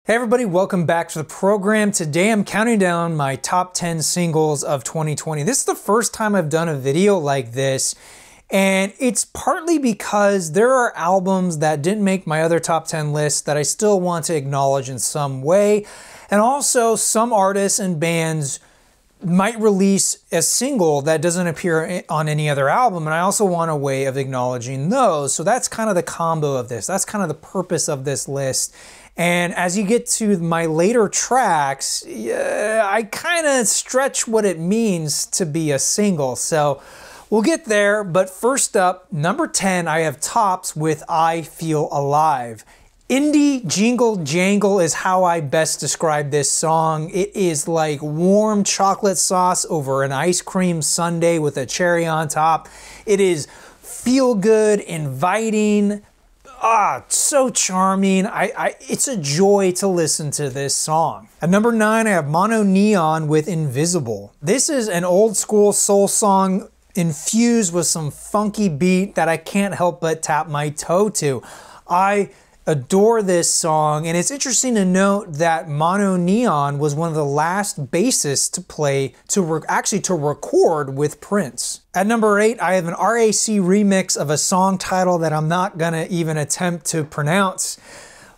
Hey everybody, welcome back to the program. Today I'm counting down my top 10 singles of 2020. This is the first time I've done a video like this, and it's partly because there are albums that didn't make my other top 10 lists that I still want to acknowledge in some way, and also some artists and bands might release a single that doesn't appear on any other album, and I also want a way of acknowledging those. So that's kind of the combo of this. That's kind of the purpose of this list. And as you get to my later tracks, I kind of stretch what it means to be a single. So we'll get there, but first up, number 10, I have Tops with I Feel Alive. Indie jingle jangle is how I best describe this song. It is like warm chocolate sauce over an ice cream sundae with a cherry on top. It is feel good, inviting, so charming. It's a joy to listen to this song. At number 9, I have Mono Neon with Invisible. This is an old school soul song infused with some funky beat that I can't help but tap my toe to. I adore this song, and it's interesting to note that Mono Neon was one of the last bassists to play, to record with Prince. At number 8, I have an RAC remix of a song title that I'm not gonna even attempt to pronounce,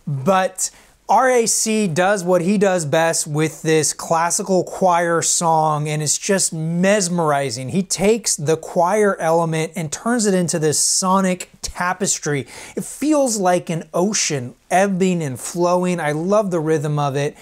but RAC does what he does best with this classical choir song, and it's just mesmerizing. He takes the choir element and turns it into this sonic tapestry. It feels like an ocean, ebbing and flowing. I love the rhythm of it.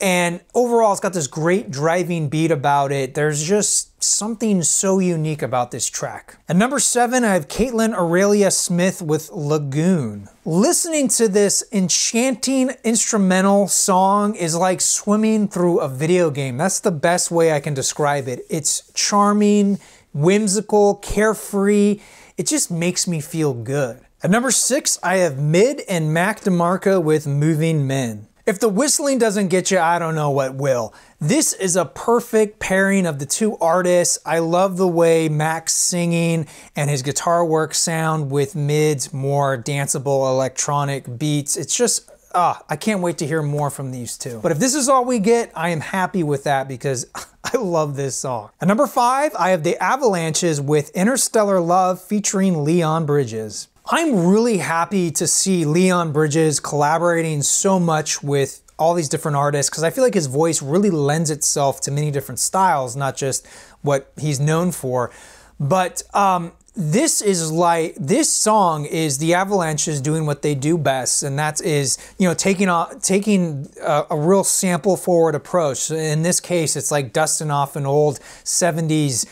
And overall, it's got this great driving beat about it. There's just something so unique about this track. At number 7, I have Caitlin Aurelia Smith with Lagoon. Listening to this enchanting instrumental song is like swimming through a video game. That's the best way I can describe it. It's charming, whimsical, carefree. It just makes me feel good. At number 6, I have Mid and Mac DeMarco with Moving Men. If the whistling doesn't get you, I don't know what will. This is a perfect pairing of the two artists. I love the way Mac's singing and his guitar work sound with Mid's more danceable electronic beats. It's just, I can't wait to hear more from these two. But if this is all we get, I am happy with that because I love this song. At number 5, I have the Avalanches with Interstellar Love featuring Leon Bridges. I'm really happy to see Leon Bridges collaborating so much with all these different artists because I feel like his voice really lends itself to many different styles, not just what he's known for. But this song is the Avalanches doing what they do best, and that is, taking a real sample forward approach. So in this case, it's like dusting off an old 70s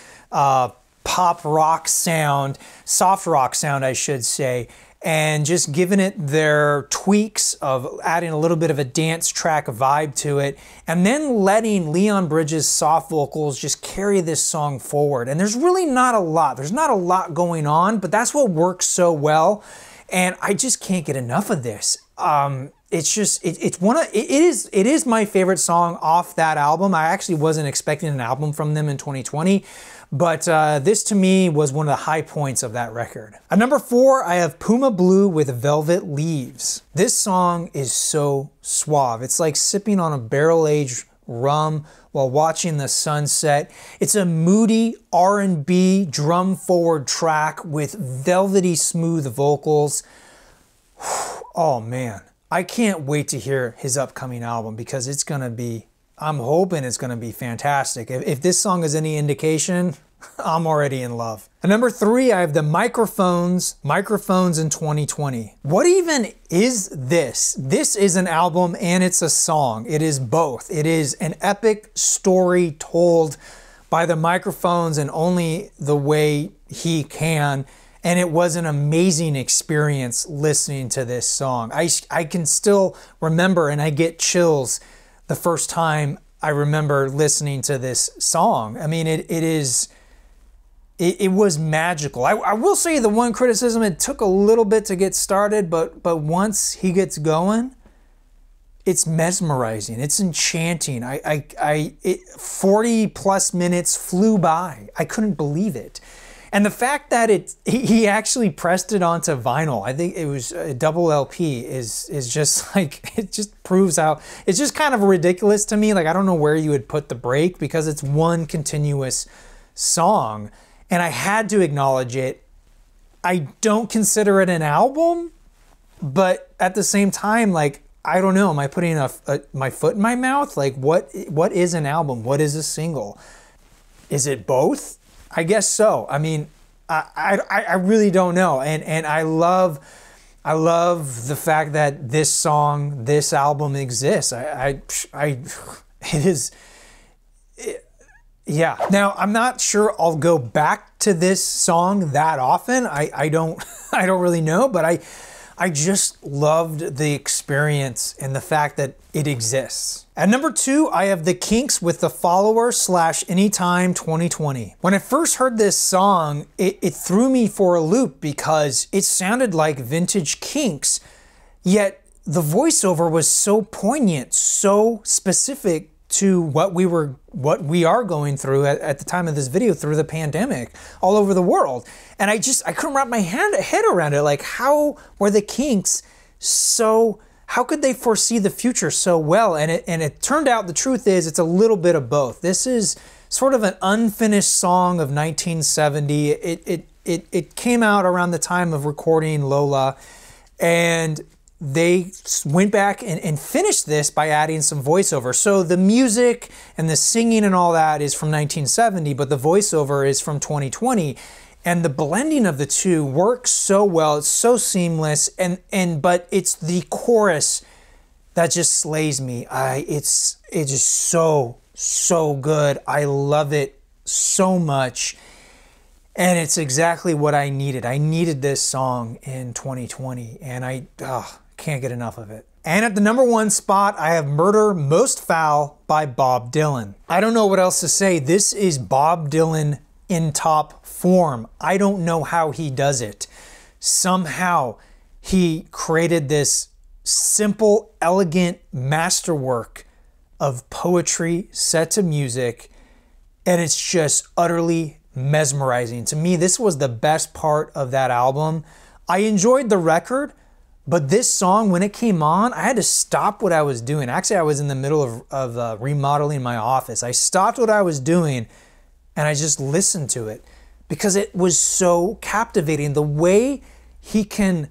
pop rock sound, soft rock sound, I should say, and just giving it their tweaks of adding a little bit of a dance track vibe to it, and then letting Leon Bridges' soft vocals just carry this song forward. And there's really not a lot. There's not a lot going on, but that's what works so well. And I just can't get enough of this. It's just, it is my favorite song off that album. I actually wasn't expecting an album from them in 2020, but this to me was one of the high points of that record. At number 4, I have Puma Blue with Velvet Leaves. This song is so suave. It's like sipping on a barrel-aged rum while watching the sunset. It's a moody R&B drum-forward track with velvety smooth vocals. Oh man. I can't wait to hear his upcoming album because it's gonna be, I'm hoping it's gonna be fantastic. If this song is any indication, I'm already in love. At number 3, I have the Microphones in 2020. What even is this? This is an album and it's a song. It is both. It is an epic story told by the Microphones and only the way he can. And it was an amazing experience listening to this song. I can still remember, and I get chills the first time I remember listening to this song. I mean, it was magical. I will say the one criticism, it took a little bit to get started, but once he gets going, it's mesmerizing. It's enchanting. 40 plus minutes flew by. I couldn't believe it. And the fact that he actually pressed it onto vinyl, I think it was a double LP, is just like, it just proves how, it's just kind of ridiculous to me. Like, I don't know where you would put the break because it's one continuous song. And I had to acknowledge it. I don't consider it an album, but at the same time, like, I don't know, am I putting my foot in my mouth? Like, what is an album? What is a single? Is it both? I guess so. I mean, I really don't know. And I love the fact that this album exists. Yeah. Now, I'm not sure I'll go back to this song that often. I don't really know, but I just loved the experience and the fact that it exists. At number 2, I have the Kinks with The Follower / Anytime 2020. When I first heard this song, it threw me for a loop because it sounded like vintage Kinks, yet the voiceover was so poignant, so specific to what we are going through at the time of this video through the pandemic all over the world. And I couldn't wrap my head around it. Like, how were the Kinks how could they foresee the future so well? And it turned out the truth is it's a little bit of both. This is sort of an unfinished song of 1970. It came out around the time of recording Lola, and they went back and finished this by adding some voiceover. So the music and the singing and all that is from 1970, but the voiceover is from 2020. And the blending of the two works so well. It's so seamless. But it's the chorus that just slays me. It's just so good. I love it so much. And it's exactly what I needed. I needed this song in 2020, and I can't get enough of it. And at the number 1 spot, I have Murder Most Foul by Bob Dylan. I don't know what else to say. This is Bob Dylan in top form. I don't know how he does it. Somehow he created this simple, elegant masterwork of poetry set to music, and it's just utterly mesmerizing. To me, this was the best part of that album. I enjoyed the record, but this song, when it came on, I had to stop what I was doing. Actually, I was in the middle of remodeling my office. I stopped what I was doing and I just listened to it because it was so captivating. The way he can,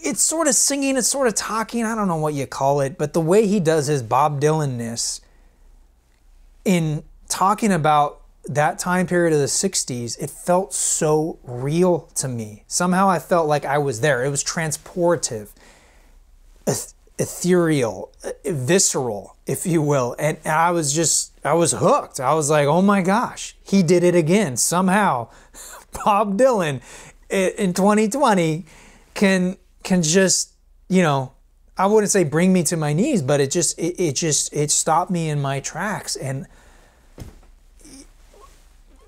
it's sort of singing, it's sort of talking, I don't know what you call it, but the way he does his Bob Dylan-ness in talking about that time period of the 60s, it felt so real to me. Somehow I felt like I was there. It was transportive, ethereal, visceral, if you will. And I was hooked. I was like, oh my gosh, he did it again. Somehow Bob Dylan in 2020 can just, you know, I wouldn't say bring me to my knees, but it stopped me in my tracks. And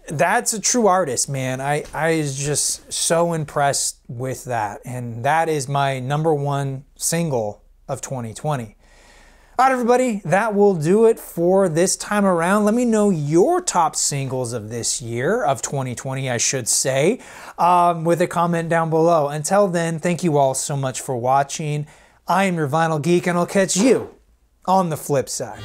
that's a true artist, man. I was just so impressed with that. And that is my number 1 single of 2020. All right, everybody, that will do it for this time around. Let me know your top singles of this year, of 2020, I should say, with a comment down below. Until then, thank you all so much for watching. I am your Vinyl Geek, and I'll catch you on the flip side.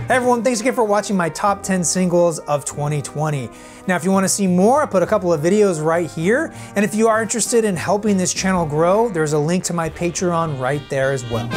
Hey everyone, thanks again for watching my top 10 singles of 2020. Now, if you want to see more, I put a couple of videos right here. And if you are interested in helping this channel grow, there's a link to my Patreon right there as well.